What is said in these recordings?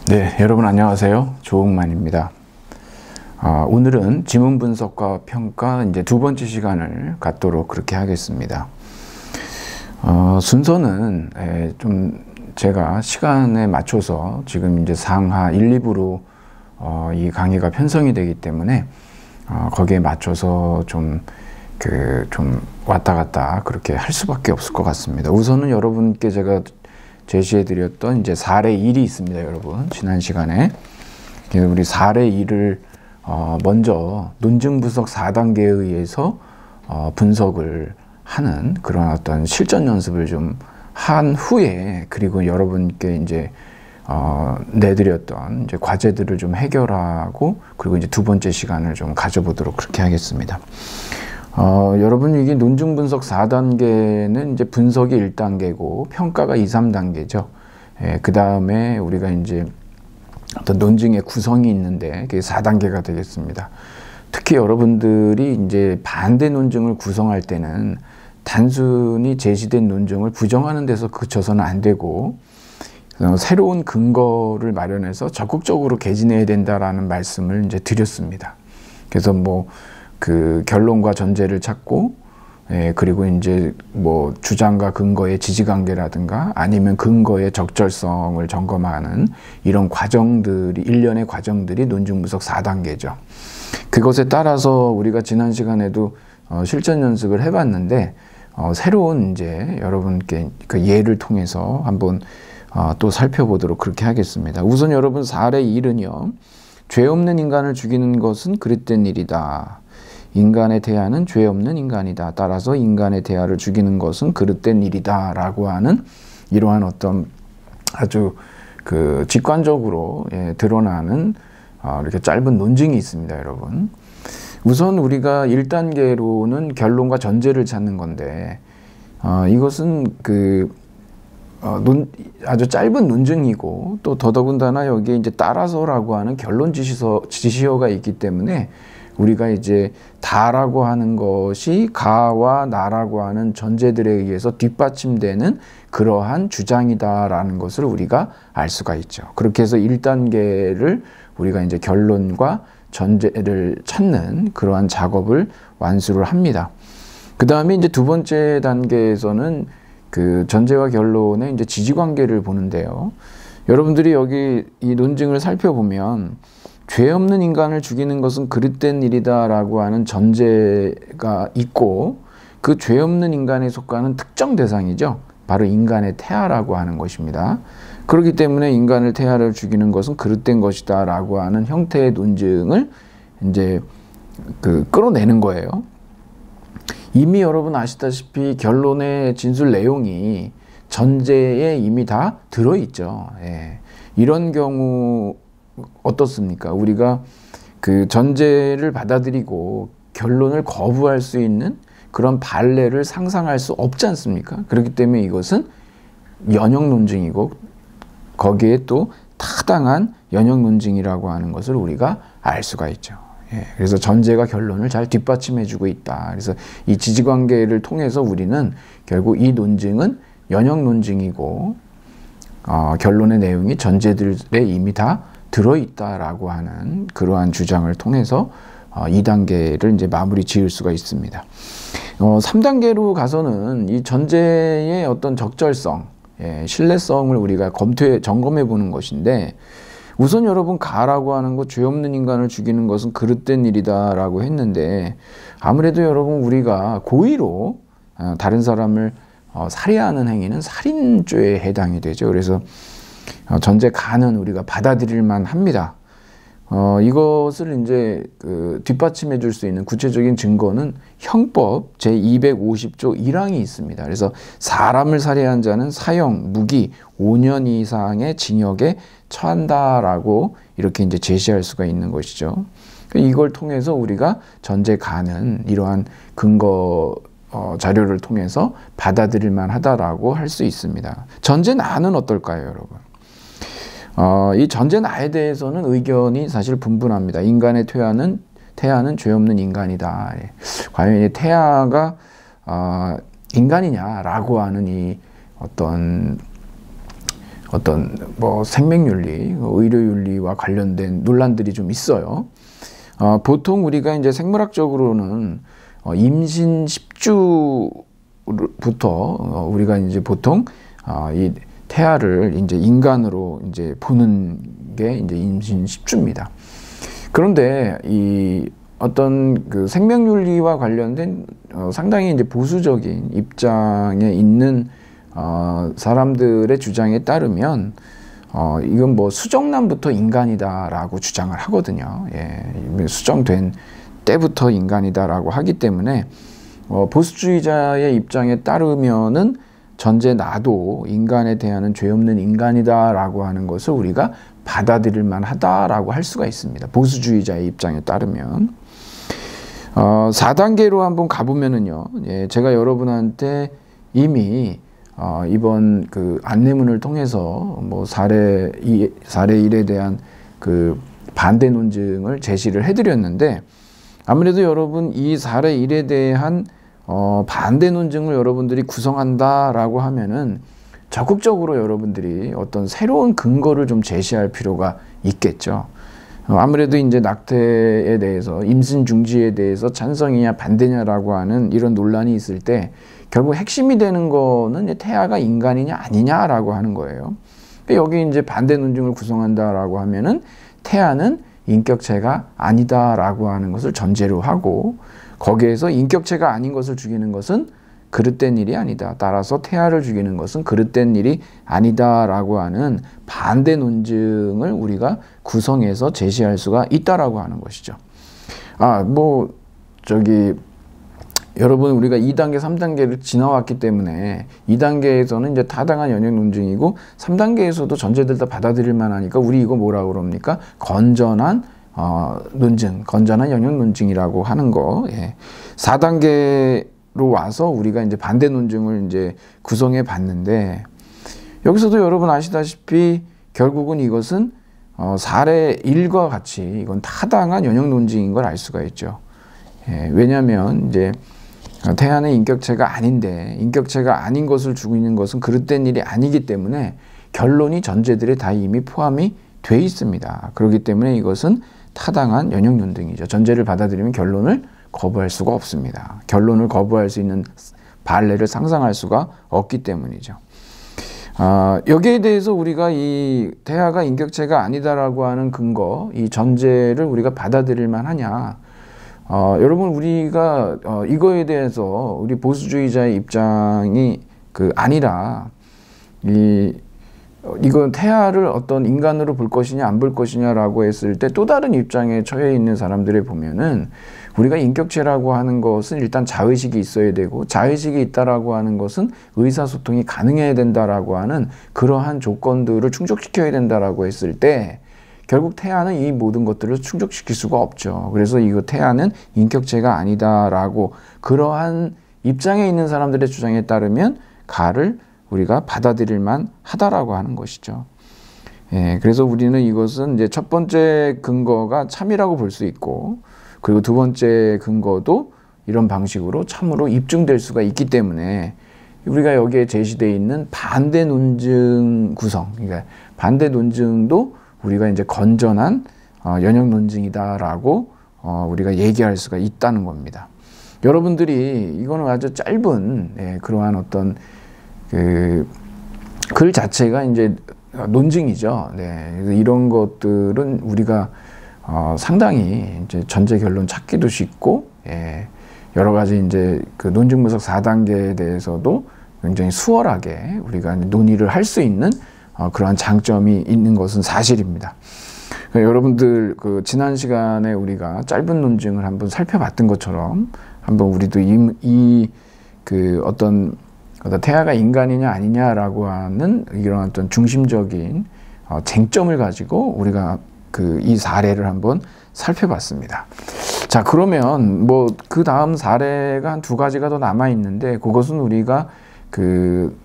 네, 여러분 안녕하세요. 조홍만입니다. 오늘은 지문 분석과 평가 이제 두 번째 시간을 갖도록 그렇게 하겠습니다. 순서는 좀 제가 시간에 맞춰서 지금 이제 상하 1, 2부로 이 강의가 편성이 되기 때문에 거기에 맞춰서 좀 왔다 갔다 그렇게 할 수밖에 없을 것 같습니다. 우선은 여러분께 제가 제시해드렸던 이제 사례 1이 있습니다, 여러분. 지난 시간에 우리 사례 1을 먼저 논증 분석 4단계에 의해서 분석을 하는 그런 어떤 실전 연습을 좀 한 후에, 그리고 여러분께 이제 내드렸던 이제 과제들을 좀 해결하고, 그리고 이제 두 번째 시간을 좀 가져보도록 그렇게 하겠습니다. 여러분, 이게 논증 분석 4단계는 이제 분석이 1단계고 평가가 2, 3단계죠. 그 다음에 우리가 이제 어떤 논증의 구성이 있는데 그게 4단계가 되겠습니다. 특히 여러분들이 이제 반대 논증을 구성할 때는 단순히 제시된 논증을 부정하는 데서 그쳐서는 안 되고, 새로운 근거를 마련해서 적극적으로 개진해야 된다라는 말씀을 이제 드렸습니다. 그래서 그 결론과 전제를 찾고, 그리고 이제 주장과 근거의 지지관계라든가 아니면 근거의 적절성을 점검하는 이런 과정들이, 일련의 과정들이 논증 분석 4단계죠. 그것에 따라서 우리가 지난 시간에도 실전 연습을 해봤는데, 새로운 이제 여러분께 그 예를 통해서 한번 또 살펴보도록 그렇게 하겠습니다. 우선 여러분 사례 1은요. 죄 없는 인간을 죽이는 것은 그릇된 일이다. 인간의 태아는 죄 없는 인간이다. 따라서 인간의 태아를 죽이는 것은 그릇된 일이다. 라고 하는 이러한 어떤 아주 그 직관적으로 드러나는 이렇게 짧은 논증이 있습니다, 여러분. 우선 우리가 1단계로는 결론과 전제를 찾는 건데, 이것은 아주 짧은 논증이고, 또 더더군다나 여기에 이제 따라서라고 하는 결론 지시어가 있기 때문에 우리가 이제 다라고 하는 것이 가와 나라고 하는 전제들에 의해서 뒷받침되는 그러한 주장이다라는 것을 우리가 알 수가 있죠. 그렇게 해서 1단계를 우리가 이제 결론과 전제를 찾는 그러한 작업을 완수를 합니다. 그 다음에 이제 두 번째 단계에서는 그 전제와 결론의 이제 지지관계를 보는데요. 여러분들이 여기 이 논증을 살펴보면 죄 없는 인간을 죽이는 것은 그릇된 일이다라고 하는 전제가 있고, 그 죄 없는 인간에 속하는 특정 대상이죠. 바로 인간의 태아라고 하는 것입니다. 그렇기 때문에 인간을 태아를 죽이는 것은 그릇된 것이다라고 하는 형태의 논증을 이제 끌어내는 거예요. 이미 여러분 아시다시피 결론의 진술 내용이 전제에 이미 다 들어있죠. 이런 경우 어떻습니까? 우리가 그 전제를 받아들이고 결론을 거부할 수 있는 그런 판례를 상상할 수 없지 않습니까? 그렇기 때문에 이것은 연역 논증이고, 거기에 또 타당한 연역 논증이라고 하는 것을 우리가 알 수가 있죠. 그래서 전제가 결론을 잘 뒷받침해주고 있다. 그래서 이 지지관계를 통해서 우리는 결국 이 논증은 연역 논증이고, 결론의 내용이 전제들에 이미 다 들어있다라고 하는 그러한 주장을 통해서 2단계를 이제 마무리 지을 수가 있습니다. 3단계로 가서는 이 전제의 어떤 적절성, 신뢰성을 우리가 점검해 보는 것인데, 우선 여러분 가라고 하는 것, 죄 없는 인간을 죽이는 것은 그릇된 일이다라고 했는데, 아무래도 여러분 우리가 고의로 다른 사람을 살해하는 행위는 살인죄에 해당이 되죠. 그래서 전제 가는 우리가 받아들일 만 합니다. 이것을 이제 뒷받침해 줄 수 있는 구체적인 증거는 형법 제250조 1항이 있습니다. 그래서 사람을 살해한 자는 사형, 무기 5년 이상의 징역에 처한다라고 이렇게 이제 제시할 수가 있는 것이죠. 이걸 통해서 우리가 전제 가는 이러한 근거 자료를 통해서 받아들일 만하다라고 할 수 있습니다. 전제 나는 어떨까요, 여러분? 이 전제 나에 대해서는 의견이 사실 분분합니다. 인간의 태아는 죄 없는 인간이다. 과연 이 태아가 인간이냐라고 하는 이 어떤 뭐 생명윤리, 의료윤리와 관련된 논란들이 좀 있어요. 보통 우리가 이제 생물학적으로는 임신 10주부터 우리가 이제 보통 이 태아를 이제 인간으로 이제 보는 게 이제 임신 10주입니다. 그런데 이 어떤 그 생명윤리와 관련된 상당히 이제 보수적인 입장에 있는 사람들의 주장에 따르면 이건 뭐 수정란부터 인간이다라고 주장을 하거든요. 예, 수정된 때부터 인간이다라고 하기 때문에 보수주의자의 입장에 따르면은 전제 나도 인간에 대한 죄 없는 인간이다라고 하는 것을 우리가 받아들일 만하다라고 할 수가 있습니다. 보수주의자의 입장에 따르면 4단계로 한번 가보면은요. 예, 제가 여러분한테 이미 이번 그 안내문을 통해서 뭐 사례 1에 대한 그 반대 논증을 제시를 해드렸는데 아무래도 여러분 이 사례 1에 대한 반대 논증을 여러분들이 구성한다라고 하면은 적극적으로 여러분들이 어떤 새로운 근거를 좀 제시할 필요가 있겠죠. 아무래도 이제 낙태에 대해서 임신 중지에 대해서 찬성이냐 반대냐라고 하는 이런 논란이 있을 때 결국 핵심이 되는 거는 태아가 인간이냐 아니냐라고 하는 거예요. 여기 이제 반대 논증을 구성한다라고 하면은 태아는 인격체가 아니다라고 하는 것을 전제로 하고 거기에서 인격체가 아닌 것을 죽이는 것은 그릇된 일이 아니다. 따라서 태아를 죽이는 것은 그릇된 일이 아니다라고 하는 반대 논증을 우리가 구성해서 제시할 수가 있다라고 하는 것이죠. 여러분 우리가 2단계, 3단계를 지나왔기 때문에 2단계에서는 이제 타당한 연역 논증이고 3단계에서도 전제들 다 받아들일 만하니까 우리 이거 뭐라고 그럽니까? 건전한 논증, 건전한 연역 논증이라고 하는 거. 예. 4단계로 와서 우리가 이제 반대 논증을 이제 구성해 봤는데 여기서도 여러분 아시다시피 결국은 이것은 사례 1과 같이 이건 타당한 연역 논증인 걸 알 수가 있죠. 예. 왜냐하면 이제 태아는 인격체가 아닌데 인격체가 아닌 것을 죽이는 것은 그릇된 일이 아니기 때문에 결론이 전제들에 다 이미 포함이 돼 있습니다. 그렇기 때문에 이것은 타당한 연역 논증이죠. 전제를 받아들이면 결론을 거부할 수가 없습니다. 결론을 거부할 수 있는 발례를 상상할 수가 없기 때문이죠. 여기에 대해서 우리가 이 태아가 인격체가 아니다라고 하는 근거, 이 전제를 우리가 받아들일 만하냐? 여러분 우리가 이거에 대해서 우리 보수주의자의 입장이 아니라 이건 태아를 어떤 인간으로 볼 것이냐 안 볼 것이냐라고 했을 때 또 다른 입장에 처해 있는 사람들에 보면은 우리가 인격체라고 하는 것은 일단 자의식이 있어야 되고 자의식이 있다라고 하는 것은 의사소통이 가능해야 된다라고 하는 그러한 조건들을 충족시켜야 된다라고 했을 때 결국 태아는 이 모든 것들을 충족시킬 수가 없죠. 그래서 이거 태아는 인격체가 아니다라고 그러한 입장에 있는 사람들의 주장에 따르면 가를 우리가 받아들일 만하다라고 하는 것이죠. 예, 그래서 우리는 이것은 이제 첫 번째 근거가 참이라고 볼 수 있고 그리고 두 번째 근거도 이런 방식으로 참으로 입증될 수가 있기 때문에 우리가 여기에 제시되어 있는 반대 논증 구성, 그러니까 반대 논증도 우리가 이제 건전한 연역 논증이다라고 우리가 얘기할 수가 있다는 겁니다. 여러분들이 이거는 아주 짧은 그러한 어떤 글 자체가 이제 논증이죠. 네, 이런 것들은 우리가 상당히 이제 전제 결론 찾기도 쉽고 여러 가지 이제 그 논증 분석 4단계에 대해서도 굉장히 수월하게 우리가 논의를 할 수 있는 그러한 장점이 있는 것은 사실입니다. 여러분들 지난 시간에 우리가 짧은 논증을 한번 살펴봤던 것처럼 한번 우리도 어떤 태아가 인간이냐 아니냐라고 하는 이런 어떤 중심적인 쟁점을 가지고 우리가 이 사례를 한번 살펴봤습니다. 자, 그러면 뭐 그 다음 사례가 한 2가지가 더 남아 있는데 그것은 우리가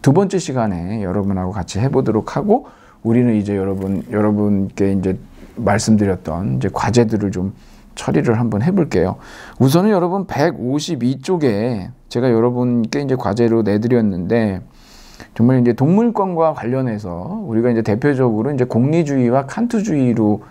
두 번째 시간에 여러분하고 같이 해보도록 하고 우리는 이제 여러분께 이제 말씀드렸던 이제 과제들을 좀 처리를 한번 해볼게요. 우선은 여러분 152쪽에 제가 여러분께 이제 과제로 내드렸는데 정말 이제 동물권과 관련해서 우리가 이제 대표적으로 이제 공리주의와 칸트주의로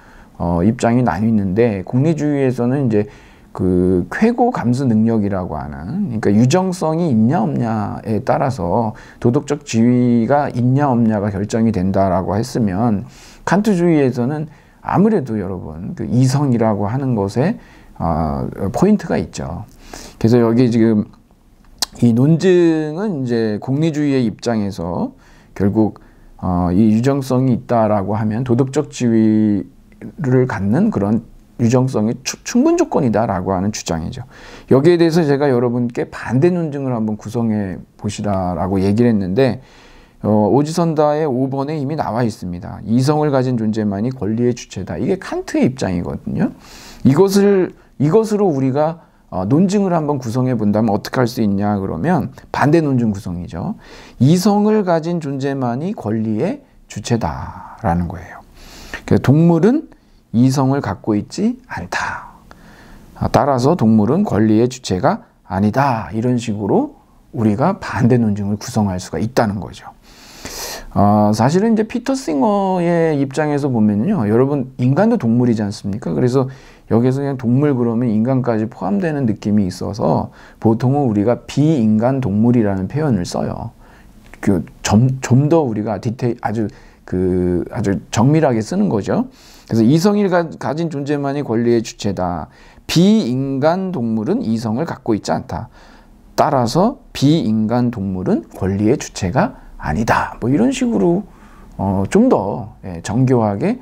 입장이 나뉘는데, 공리주의에서는 이제 그 쾌고 감수 능력이라고 하는, 그러니까 유정성이 있냐 없냐에 따라서 도덕적 지위가 있냐 없냐가 결정이 된다라고 했으면, 칸트주의에서는 아무래도 여러분 그 이성이라고 하는 것에 포인트가 있죠. 그래서 여기 지금 이 논증은 이제 공리주의의 입장에서 결국 이 유정성이 있다라고 하면 도덕적 지위를 갖는 그런 유정성이 충분 조건이다라고 하는 주장이죠. 여기에 대해서 제가 여러분께 반대 논증을 한번 구성해 보시라라고 얘기를 했는데, 오지선다의 5번에 이미 나와 있습니다. 이성을 가진 존재만이 권리의 주체다. 이게 칸트의 입장이거든요. 이것으로 우리가 논증을 한번 구성해 본다면 어떻게 할 수 있냐 그러면 반대 논증 구성이죠. 이성을 가진 존재만이 권리의 주체다라는 거예요. 그래서 동물은 이성을 갖고 있지 않다. 따라서 동물은 권리의 주체가 아니다. 이런 식으로 우리가 반대 논증을 구성할 수가 있다는 거죠. 사실은 이제 피터 싱어의 입장에서 보면요, 여러분 인간도 동물이지 않습니까? 그래서 여기서 그냥 동물 그러면 인간까지 포함되는 느낌이 있어서 보통은 우리가 비인간 동물이라는 표현을 써요. 좀 더 우리가 아주 정밀하게 쓰는 거죠. 그래서 이성을 가진 존재만이 권리의 주체다. 비인간 동물은 이성을 갖고 있지 않다. 따라서 비인간 동물은 권리의 주체가 아니다. 뭐 이런 식으로 좀 더 정교하게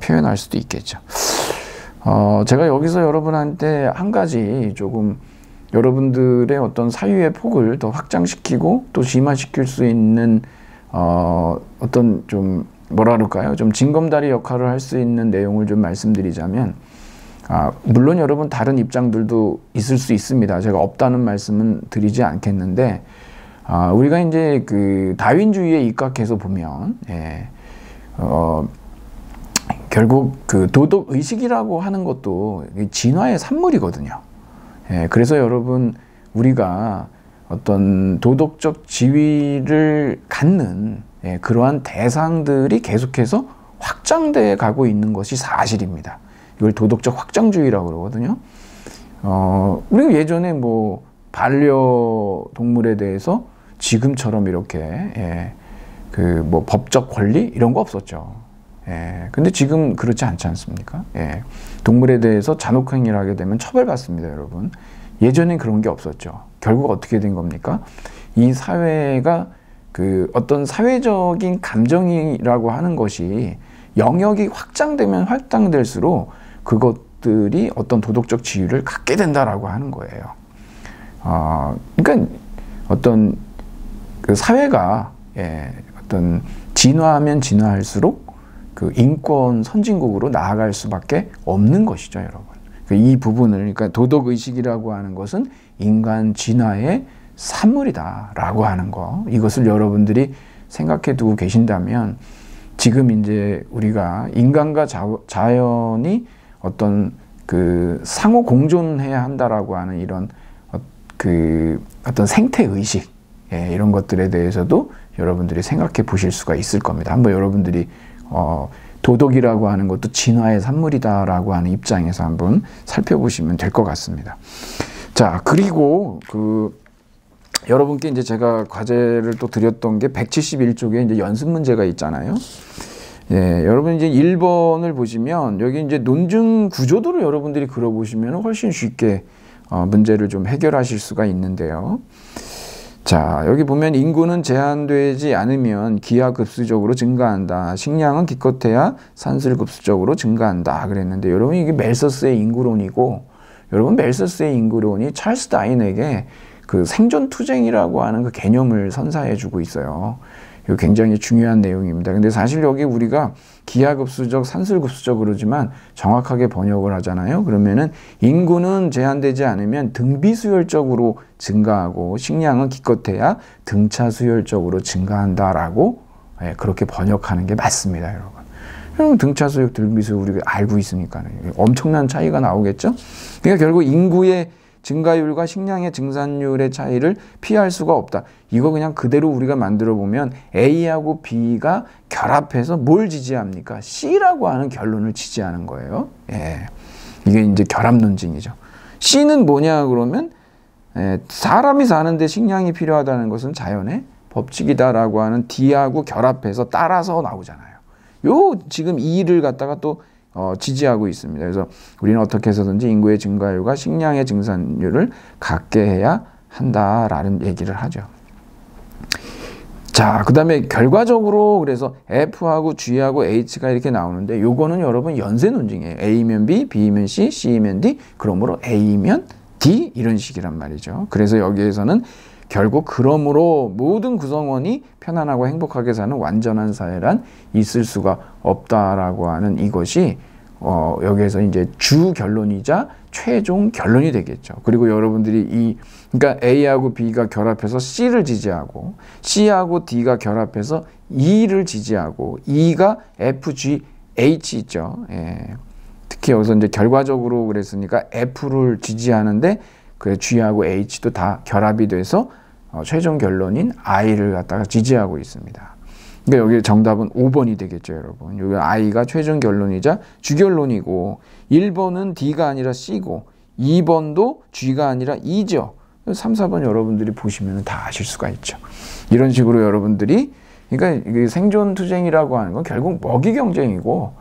표현할 수도 있겠죠. 제가 여기서 여러분한테 한 가지 조금 여러분들의 어떤 사유의 폭을 더 확장시키고 또 심화시킬 수 있는 어떤 좀 뭐라 그럴까요? 좀 징검다리 역할을 할 수 있는 내용을 좀 말씀드리자면, 물론 여러분 다른 입장들도 있을 수 있습니다. 제가 없다는 말씀은 드리지 않겠는데, 우리가 이제 그 다윈주의에 입각해서 보면, 결국 그 도덕 의식이라고 하는 것도 진화의 산물이거든요. 그래서 여러분 우리가 어떤 도덕적 지위를 갖는 그러한 대상들이 계속해서 확장돼 가고 있는 것이 사실입니다. 이걸 도덕적 확장주의라고 그러거든요. 우리가 예전에 뭐 반려동물에 대해서 지금처럼 이렇게 그 뭐 법적 권리 이런 거 없었죠. 근데 지금 그렇지 않지 않습니까? 동물에 대해서 잔혹행위를 하게 되면 처벌받습니다, 여러분. 예전엔 그런 게 없었죠. 결국 어떻게 된 겁니까? 이 사회가 그 어떤 사회적인 감정이라고 하는 것이 영역이 확장되면 확장될수록 그것들이 어떤 도덕적 지위를 갖게 된다라고 하는 거예요. 그러니까 어떤 그 사회가 어떤 진화하면 진화할수록 그 인권 선진국으로 나아갈 수밖에 없는 것이죠, 여러분. 이 부분을, 그러니까 도덕 의식이라고 하는 것은 인간 진화의 산물이다라고 하는 거, 이것을 여러분들이 생각해 두고 계신다면 지금 이제 우리가 인간과 자연이 어떤 그 상호 공존해야 한다라고 하는 이런 그 어떤 생태 의식, 이런 것들에 대해서도 여러분들이 생각해 보실 수가 있을 겁니다. 한번 여러분들이 도덕이라고 하는 것도 진화의 산물이다라고 하는 입장에서 한번 살펴보시면 될 것 같습니다. 자, 그리고 여러분께 이제 제가 과제를 또 드렸던 게 171쪽에 이제 연습 문제가 있잖아요. 여러분 이제 1번을 보시면 여기 이제 논증 구조도를 여러분들이 그려보시면 훨씬 쉽게 문제를 좀 해결하실 수가 있는데요. 자, 여기 보면 인구는 제한되지 않으면 기하급수적으로 증가한다. 식량은 기껏해야 산술급수적으로 증가한다. 그랬는데 여러분 이게 멜서스의 인구론이고, 여러분 멜서스의 인구론이 찰스 다윈에게 그 생존투쟁이라고 하는 그 개념을 선사해주고 있어요. 이거 굉장히 중요한 내용입니다. 근데 사실 여기 우리가 기하급수적, 산술급수적 그러지만 정확하게 번역을 하잖아요. 그러면은 인구는 제한되지 않으면 등비수열적으로 증가하고 식량은 기껏해야 등차수열적으로 증가한다라고 그렇게 번역하는 게 맞습니다, 여러분. 그럼 등차수열, 등비수열 우리가 알고 있으니까 엄청난 차이가 나오겠죠. 그러니까 결국 인구의 증가율과 식량의 증산율의 차이를 피할 수가 없다. 이거 그냥 그대로 우리가 만들어 보면 A하고 B가 결합해서 뭘 지지합니까? C라고 하는 결론을 지지하는 거예요. 예. 이게 이제 결합 논증이죠. C는 뭐냐 그러면 사람이 사는데 식량이 필요하다는 것은 자연의 법칙이다라고 하는 D하고 결합해서 따라서 나오잖아요. 요 지금 E를 갖다가 또 지지하고 있습니다. 그래서 우리는 어떻게 해서든지 인구의 증가율과 식량의 증산율을 같게 해야 한다라는 얘기를 하죠. 자, 그 다음에 결과적으로 그래서 F하고 G하고 H가 이렇게 나오는데 요거는 여러분 연쇄 논증이에요. A면 B, B면 C, C면 D, 그러므로 A면 D 이런 식이란 말이죠. 그래서 여기에서는 결국 그러므로 모든 구성원이 편안하고 행복하게 사는 완전한 사회란 있을 수가 없다라고 하는 이것이 여기에서 이제 주 결론이자 최종 결론이 되겠죠. 그리고 여러분들이 그러니까 A하고 B가 결합해서 C를 지지하고 C하고 D가 결합해서 E를 지지하고 E가 F, G, H 있죠. 예. 특히 여기서 이제 결과적으로 그랬으니까 F를 지지하는데 그 G하고 H도 다 결합이 돼서 최종 결론인 I를 갖다가 지지하고 있습니다. 그러니까 여기 정답은 5번이 되겠죠, 여러분. 여기 I가 최종 결론이자 주결론이고 1번은 D가 아니라 C고 2번도 G가 아니라 E죠. 3, 4번 여러분들이 보시면 다 아실 수가 있죠. 이런 식으로 여러분들이 그러니까 생존 투쟁이라고 하는 건 결국 먹이 경쟁이고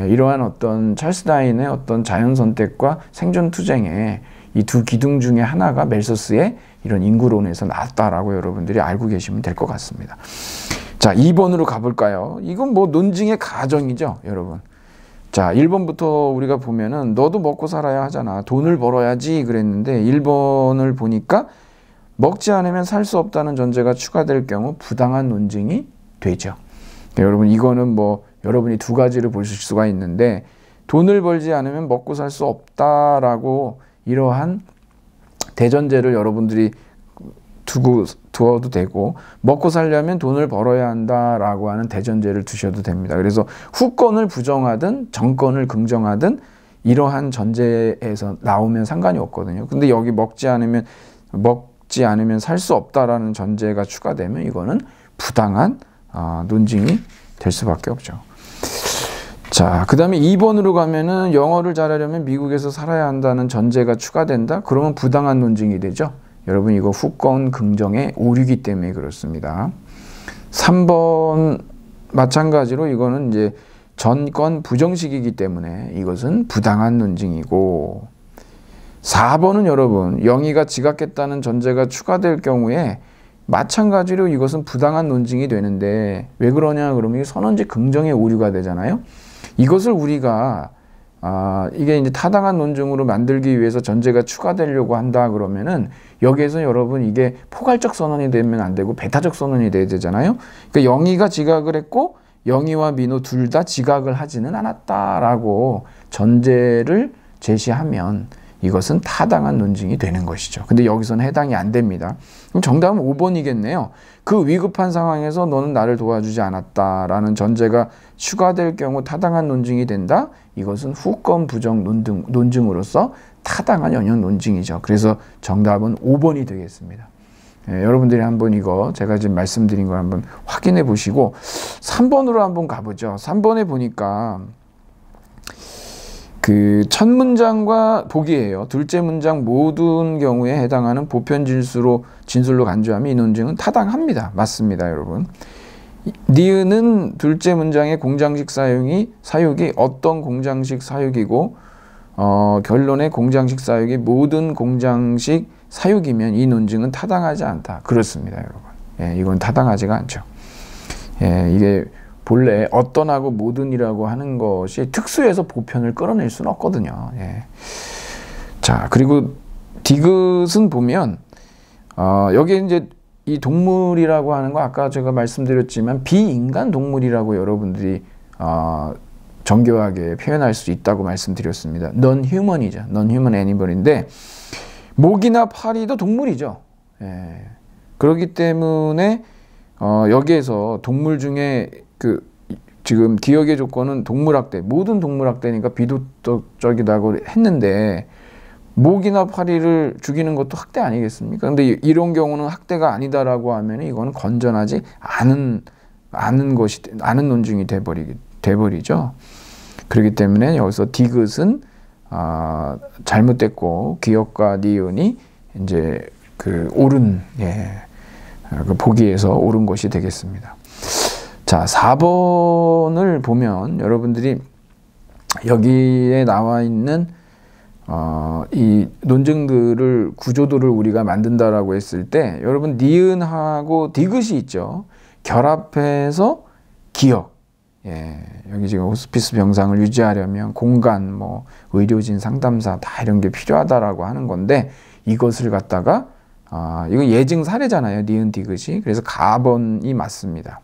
이러한 어떤 찰스 다윈의 어떤 자연 선택과 생존 투쟁에 이 두 기둥 중에 하나가 멜서스의 이런 인구론에서 나왔다라고 여러분들이 알고 계시면 될 것 같습니다. 자, 2번으로 가볼까요? 이건 뭐 논증의 가정이죠, 여러분. 자, 1번부터 우리가 보면은 너도 먹고 살아야 하잖아. 돈을 벌어야지 그랬는데 1번을 보니까 먹지 않으면 살 수 없다는 전제가 추가될 경우 부당한 논증이 되죠. 여러분 이거는 뭐 여러분이 두 가지를 보실 수가 있는데 돈을 벌지 않으면 먹고 살 수 없다라고 이러한 대전제를 여러분들이 두어도 되고 먹고 살려면 돈을 벌어야 한다라고 하는 대전제를 두셔도 됩니다. 그래서 후건을 부정하든 정건을 긍정하든 이러한 전제에서 나오면 상관이 없거든요. 근데 여기 먹지 않으면 살 수 없다라는 전제가 추가되면 이거는 부당한 논증이 될 수밖에 없죠. 자, 그 다음에 2번으로 가면은 영어를 잘하려면 미국에서 살아야 한다는 전제가 추가된다? 그러면 부당한 논증이 되죠. 여러분 이거 후건 긍정의 오류이기 때문에 그렇습니다. 3번 마찬가지로 이거는 이제 전건 부정식이기 때문에 이것은 부당한 논증이고 4번은 여러분 영희가 지각했다는 전제가 추가될 경우에 마찬가지로 이것은 부당한 논증이 되는데 왜 그러냐 그러면 이게 선언지 긍정의 오류가 되잖아요. 이것을 우리가 이게 이제 타당한 논증으로 만들기 위해서 전제가 추가되려고 한다 그러면은 여기에서 여러분 이게 포괄적 선언이 되면 안 되고 배타적 선언이 돼야 되잖아요. 그러니까 영희가 지각을 했고 영희와 민호 둘 다 지각을 하지는 않았다라고 전제를 제시하면 이것은 타당한 논증이 되는 것이죠. 근데 여기서는 해당이 안 됩니다. 그럼 정답은 5번이겠네요. 그 위급한 상황에서 너는 나를 도와주지 않았다라는 전제가 추가될 경우 타당한 논증이 된다? 이것은 후건 부정 논증으로서 타당한 연연 논증이죠. 그래서 정답은 5번이 되겠습니다. 여러분들이 한번 이거 제가 지금 말씀드린 걸 한번 확인해 보시고 3번으로 한번 가보죠. 3번에 보니까 그 첫 문장과 보기예요. 둘째 문장 모든 경우에 해당하는 보편 진술로 간주하면 이 논증은 타당합니다. 맞습니다, 여러분. 니은은 둘째 문장의 공장식 사육이 어떤 공장식 사육이고 결론의 공장식 사육이 모든 공장식 사육이면 이 논증은 타당하지 않다. 그렇습니다, 여러분. 예, 이건 타당하지가 않죠. 예, 이게 본래 어떤하고 모든이라고 하는 것이 특수해서 보편을 끌어낼 수는 없거든요. 예. 자, 그리고 디귿은 보면 여기 이제 이 동물이라고 하는 거 아까 제가 말씀드렸지만 비인간 동물이라고 여러분들이 정교하게 표현할 수 있다고 말씀드렸습니다. non-human이죠. non-human animal인데 목이나 파리도 동물이죠. 예. 그렇기 때문에 여기에서 동물 중에 지금 기억의 조건은 동물학대, 모든 동물학대니까 비도덕적이라고 했는데 목이나 파리를 죽이는 것도 학대 아니겠습니까? 근데 이런 경우는 학대가 아니다라고 하면 이거는 건전하지 않은 것이, 않은 논증이 돼버리죠. 그렇기 때문에 여기서 디귿은 잘못됐고 기역과 니은이 이제 그 옳은, 그 보기에서 옳은 것이 되겠습니다. 자, 4번을 보면 여러분들이 여기에 나와 있는 이 논증들을 구조도를 우리가 만든다라고 했을 때 여러분 니은하고 디귿이 있죠. 결합해서 기역. 여기 지금 호스피스 병상을 유지하려면 공간, 뭐 의료진, 상담사 다 이런 게 필요하다라고 하는 건데 이것을 갖다가 이거 예증 사례잖아요. 니은 디귿이. 그래서 가번이 맞습니다.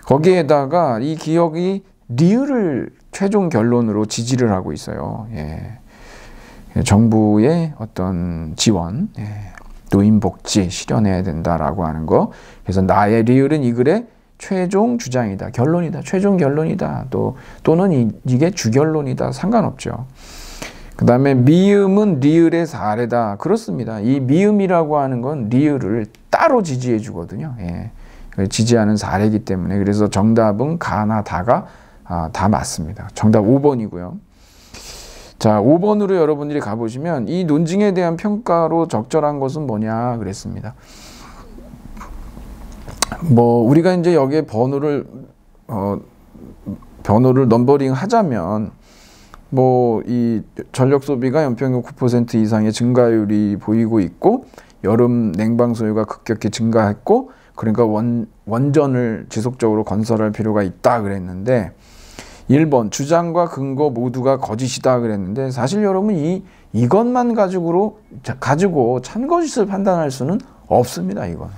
거기에다가 이 기역이 리을을 최종 결론으로 지지를 하고 있어요. 정부의 어떤 지원, 노인복지 실현해야 된다라고 하는 거. 그래서 나의 리을은 이 글의 최종 주장이다, 결론이다, 최종 결론이다, 또는 이게 주결론이다, 상관없죠. 그 다음에 미음은 리을의 사례다. 그렇습니다. 이 미음이라고 하는 건 리을을 따로 지지해 주거든요. 지지하는 사례이기 때문에. 그래서 정답은 가나 다가 다 맞습니다. 정답 5번이고요. 자, 5번으로 여러분들이 가보시면 이 논증에 대한 평가로 적절한 것은 뭐냐 그랬습니다. 뭐 우리가 이제 여기에 번호를 넘버링 하자면 뭐 이 전력 소비가 연평균 9% 이상의 증가율이 보이고 있고 여름 냉방 소요가 급격히 증가했고 그러니까 원전을 지속적으로 건설할 필요가 있다 그랬는데 1번 주장과 근거 모두가 거짓이다 그랬는데 사실 여러분 이것만 가지고 참거짓을 판단할 수는 없습니다. 이건.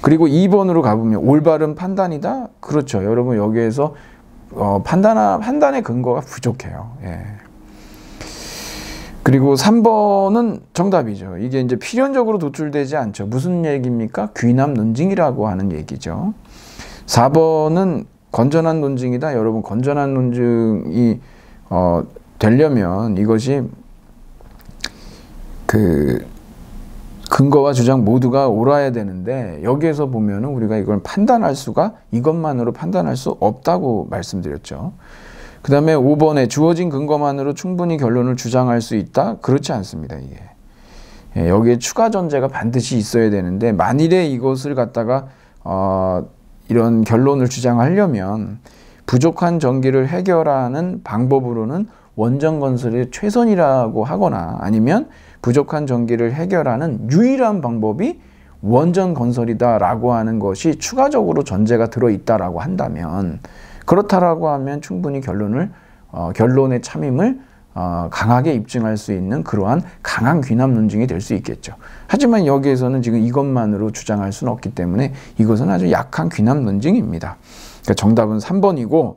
그리고 2번으로 가보면 올바른 판단이다. 그렇죠. 여러분 여기에서 판단의 근거가 부족해요. 그리고 3번은 정답이죠. 이게 이제 필연적으로 도출되지 않죠. 무슨 얘기입니까? 귀납 논증이라고 하는 얘기죠. 4번은 건전한 논증이다. 여러분 건전한 논증이 되려면 이것이 그 근거와 주장 모두가 옳아야 되는데 여기에서 보면은 우리가 이걸 이것만으로 판단할 수 없다고 말씀드렸죠. 그 다음에 5번에 주어진 근거만으로 충분히 결론을 주장할 수 있다? 그렇지 않습니다. 이게. 여기에 추가 전제가 반드시 있어야 되는데 만일에 이것을 갖다가 이런 결론을 주장하려면 부족한 전기를 해결하는 방법으로는 원전 건설이 최선이라고 하거나 아니면 부족한 전기를 해결하는 유일한 방법이 원전 건설이다라고 하는 것이 추가적으로 전제가 들어있다라고 한다면 그렇다라고 하면 충분히 결론의 참임을 강하게 입증할 수 있는 그러한 강한 귀납 논증이 될 수 있겠죠. 하지만 여기에서는 지금 이것만으로 주장할 수는 없기 때문에 이것은 아주 약한 귀납 논증입니다. 그러니까 정답은 3번이고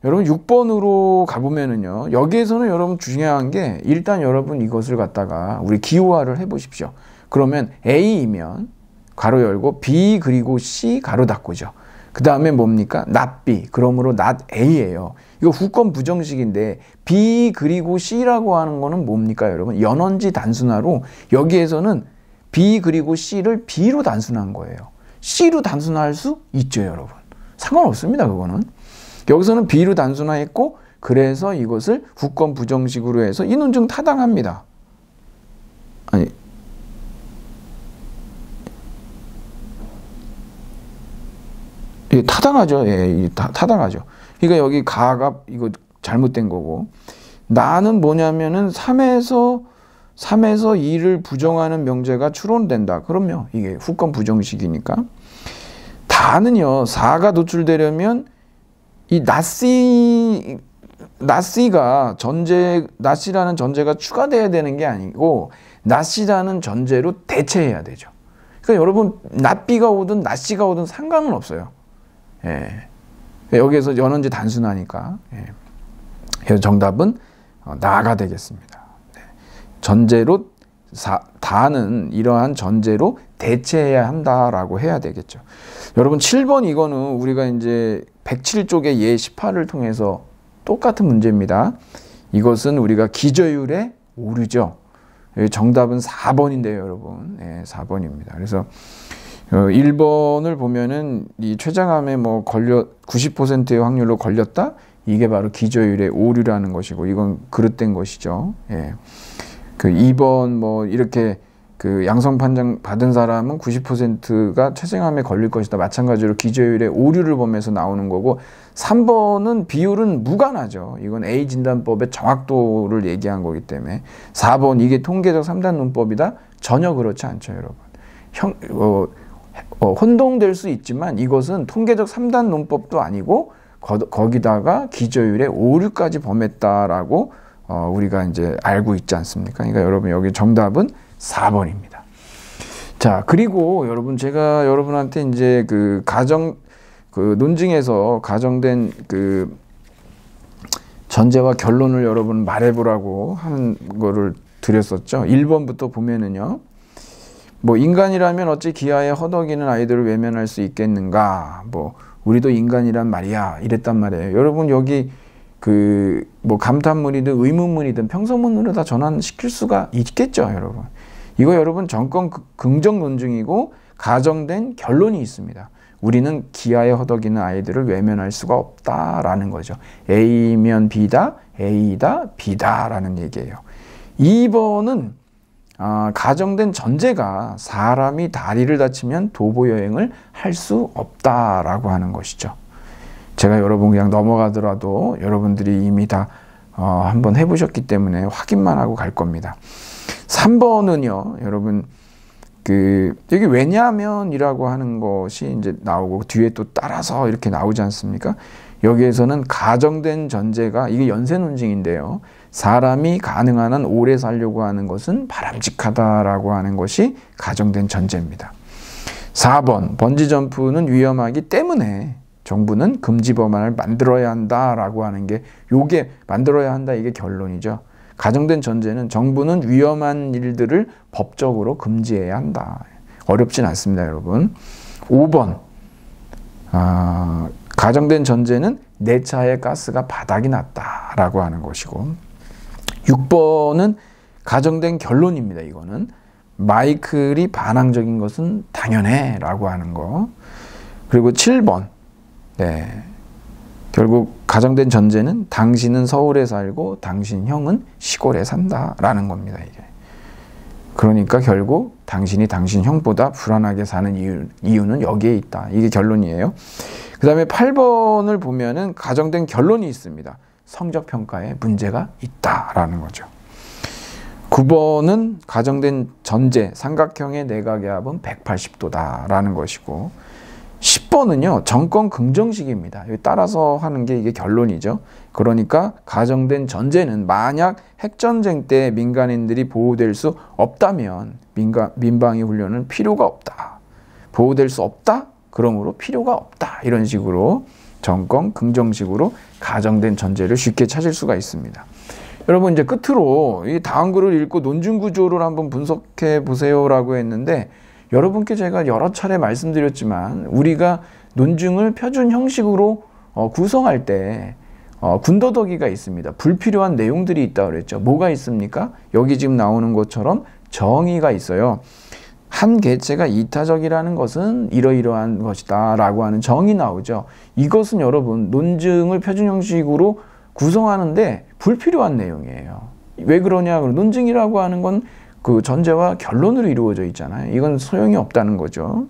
여러분 6번으로 가보면은요. 여기에서는 여러분 중요한 게 일단 여러분 이것을 갖다가 우리 기호화를 해보십시오. 그러면 A이면 가로 열고 B 그리고 C 가로 닫고죠. 그 다음에 뭡니까? not B. 그러므로 not A예요. 이거 후권 부정식인데 B 그리고 C라고 하는 거는 뭡니까 여러분? 연원지 단순화로 여기에서는 B 그리고 C를 B로 단순한 거예요. C로 단순화할 수 있죠 여러분. 상관없습니다 그거는. 여기서는 B로 단순화했고 그래서 이것을 후권 부정식으로 해서 이 논증 타당합니다. 아니 타당하죠. 타당하죠. 그러니까 여기 가가 이거 잘못된 거고 나는 뭐냐면은 3에서 2를 부정하는 명제가 추론된다. 그럼요. 이게 후권 부정식이니까. 다는요. 4가 도출되려면 이 낫씨가 낫씨라는 전제가 추가돼야 되는 게 아니고 낫씨라는 전제로 대체해야 되죠. 그러니까 여러분 낫비가 오든 낫씨가 오든 상관은 없어요. 여기에서 연원지 단순하니까. 그래서 정답은 나가 되겠습니다. 전제로 다는 이러한 전제로 대체해야 한다라고 해야 되겠죠. 여러분 7번 이거는 우리가 이제 107쪽의 예 18을 통해서 똑같은 문제입니다. 이것은 우리가 기저율의 오류죠. 정답은 4번인데요, 여러분. 4번입니다. 그래서 1번을 보면은 이 췌장암에 뭐 90%의 확률로 걸렸다? 이게 바로 기저율의 오류라는 것이고, 이건 그릇된 것이죠. 그 2번 뭐 이렇게 그 양성 판정 받은 사람은 90%가 췌장암에 걸릴 것이다. 마찬가지로 기저율의 오류를 보면서 나오는 거고, 3번은 비율은 무관하죠. 이건 A 진단법의 정확도를 얘기한 거기 때문에. 4번 이게 통계적 3단 논법이다? 전혀 그렇지 않죠, 여러분. 혼동될 수 있지만 이것은 통계적 3단 논법도 아니고 거기다가 기저율의 오류까지 범했다라고 우리가 이제 알고 있지 않습니까? 그러니까 여러분 여기 정답은 4번입니다. 자, 그리고 여러분 제가 여러분한테 이제 그 논증에서 가정된 그 전제와 결론을 여러분 말해보라고 하는 거를 드렸었죠. 1번부터 보면은요. 뭐 인간이라면 어찌 기아에 허덕이는 아이들을 외면할 수 있겠는가? 뭐 우리도 인간이란 말이야. 이랬단 말이에요. 여러분 여기 그 뭐 감탄문이든 의문문이든 평서문으로 다 전환시킬 수가 있겠죠, 여러분. 이거 여러분 정권 긍정 논증이고 가정된 결론이 있습니다. 우리는 기아에 허덕이는 아이들을 외면할 수가 없다라는 거죠. A면 B다, A다, B다라는 얘기예요. 2번은 가정된 전제가 사람이 다리를 다치면 도보 여행을 할 수 없다라고 하는 것이죠. 제가 여러분 그냥 넘어가더라도 여러분들이 이미 다 한번 해보셨기 때문에 확인만 하고 갈 겁니다. 3번은요, 여러분 여기 왜냐면이라고 하는 것이 이제 나오고 뒤에 또 따라서 이렇게 나오지 않습니까? 여기에서는 가정된 전제가 이게 연쇄 논증인데요. 사람이 가능한 한 오래 살려고 하는 것은 바람직하다라고 하는 것이 가정된 전제입니다. 4번 번지점프는 위험하기 때문에 정부는 금지 법안을 만들어야 한다라고 하는 게 요게 만들어야 한다 이게 결론이죠. 가정된 전제는 정부는 위험한 일들을 법적으로 금지해야 한다. 어렵진 않습니다, 여러분. 5번 가정된 전제는 내 차의 가스가 바닥이 났다라고 하는 것이고, 6번은 가정된 결론입니다. 이거는 마이클이 반항적인 것은 당연해 라고 하는 거. 그리고 7번 결국 가정된 전제는 당신은 서울에 살고 당신 형은 시골에 산다 라는 겁니다. 이게. 그러니까 결국 당신이 당신 형보다 불안하게 사는 이유는 여기에 있다. 이게 결론이에요. 그 다음에 8번을 보면은 가정된 결론이 있습니다. 성적평가에 문제가 있다라는 거죠. 9번은 가정된 전제, 삼각형의 내각의 합은 180도다라는 것이고, 10번은요, 정권 긍정식입니다. 따라서 하는 게 이게 결론이죠. 그러니까 가정된 전제는 만약 핵전쟁 때 민간인들이 보호될 수 없다면 민방위 훈련은 필요가 없다. 보호될 수 없다? 그러므로 필요가 없다. 이런 식으로 정권 긍정식으로 가정된 전제를 쉽게 찾을 수가 있습니다. 여러분 이제 끝으로 이 다음 글을 읽고 논증 구조를 한번 분석해 보세요라고 했는데, 여러분께 제가 여러 차례 말씀드렸지만 우리가 논증을 표준 형식으로 구성할 때 군더더기가 있습니다. 불필요한 내용들이 있다고 그랬죠. 뭐가 있습니까? 여기 지금 나오는 것처럼 정의가 있어요. 한 개체가 이타적이라는 것은 이러이러한 것이다 라고 하는 정의 나오죠. 이것은 여러분 논증을 표준 형식으로 구성하는데 불필요한 내용이에요. 왜 그러냐? 논증이라고 하는 건 그 전제와 결론으로 이루어져 있잖아요. 이건 소용이 없다는 거죠.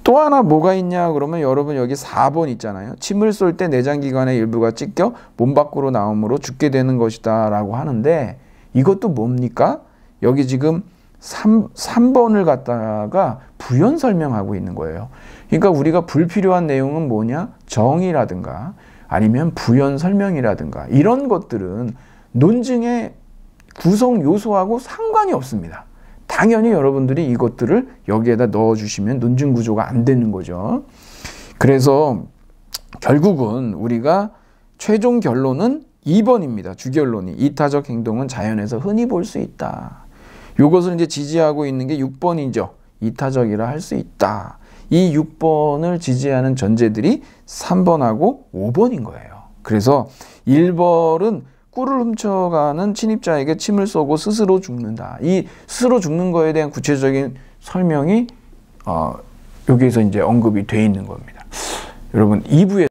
또 하나 뭐가 있냐 그러면 여러분 여기 4번 있잖아요. 침을 쏠 때 내장기관의 일부가 찢겨 몸 밖으로 나오므로 죽게 되는 것이다 라고 하는데, 이것도 뭡니까? 여기 지금 3번을 갖다가 부연 설명하고 있는 거예요. 그러니까 우리가 불필요한 내용은 뭐냐? 정의라든가 아니면 부연 설명이라든가 이런 것들은 논증의 구성 요소하고 상관이 없습니다. 당연히 여러분들이 이것들을 여기에다 넣어주시면 논증 구조가 안 되는 거죠. 그래서 결국은 우리가 최종 결론은 2번입니다. 주결론이 이타적 행동은 자연에서 흔히 볼 수 있다. 이것을 이제 지지하고 있는 게 6번이죠. 이타적이라 할 수 있다. 이 6번을 지지하는 전제들이 3번하고 5번인 거예요. 그래서 1번은 꿀을 훔쳐가는 침입자에게 침을 쏘고 스스로 죽는다. 이 스스로 죽는 거에 대한 구체적인 설명이 여기에서 이제 언급이 돼 있는 겁니다. 여러분 2부에